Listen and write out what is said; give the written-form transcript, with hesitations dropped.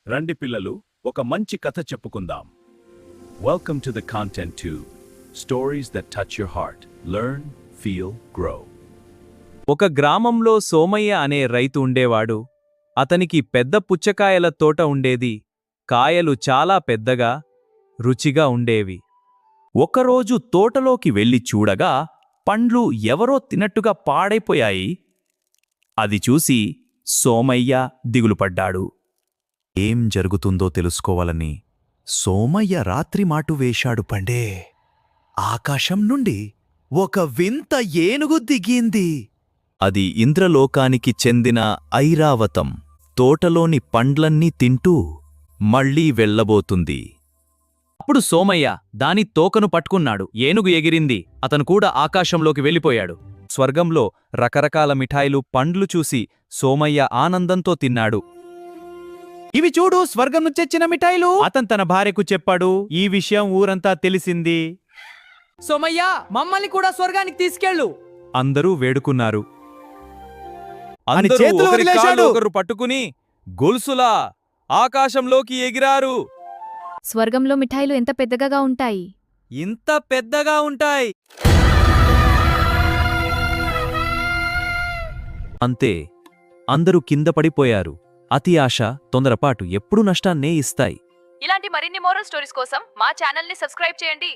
రండి పిల్లలు, ఒక మంచి కథ చెప్పుకుందాం. Welcome to the content 2 stories that touch your heart, learn, feel, grow. ఒక గ్రామంలో సోమయ్య అనే రైతు ఉండేవాడు. అతనికి పెద్ద పుచ్చకాయల తోట ఉండేది. కాయలు చాలా పెద్దగా, రుచిగా ఉండేవి. ఒకరోజు తోటలోకి వెళ్లి చూడగా పండ్లు ఎవరో తిన్నట్టుగా పాడైపోయాయి. అది చూసి సోమయ్య దిగులుపడ్డాడు. ఏం జరుగుతుందో తెలుసుకోవాలని సోమయ్య రాత్రి మాటు వేశాడు. పండే ఆకాశం నుండి ఒక వింత ఏనుగు దిగింది. అది ఇంద్రలోకానికి చెందిన ఐరావతం. తోటలోని పండ్లన్నీ తింటూ మళ్లీ వెళ్లబోతుంది. అప్పుడు సోమయ్య దాని తోకను పట్టుకున్నాడు. ఏనుగు ఎగిరింది. అతను కూడా ఆకాశంలోకి వెళ్ళిపోయాడు. స్వర్గంలో రకరకాల మిఠాయిలు, పండ్లు చూసి సోమయ్య ఆనందంతో తిన్నాడు. ఇవి చూడు, స్వర్గం నుంచెచ్చిన మిఠాయిలు, అతను తన భార్యకు చెప్పాడు. ఈ విషయం ఊరంతా తెలిసింది. సోమయ్య, మమ్మల్ని కూడా స్వర్గానికి తీసుకెళ్ళు. అందరూ వేడుకున్నారు. అని అందరూ చేతులు ఒకరి వదిలేశాడు. కాళ్ళు ఒకరు పట్టుకుని గొలుసులా ఆకాశంలోకి ఎగిరారు. స్వర్గంలో మిఠాయిలు ఎంత పెద్దగా ఉంటాయి. ఇంత పెద్దగా ఉంటాయి. అంతే, అందరూ కింద పడిపోయారు. అతి ఆశ, తొందరపాటు ఎప్పుడూ నష్టాన్నే ఇస్తాయి. ఇలాంటి మరిన్ని మోరల్ స్టోరీస్ కోసం మా ఛానల్ని సబ్స్క్రైబ్ చేయండి.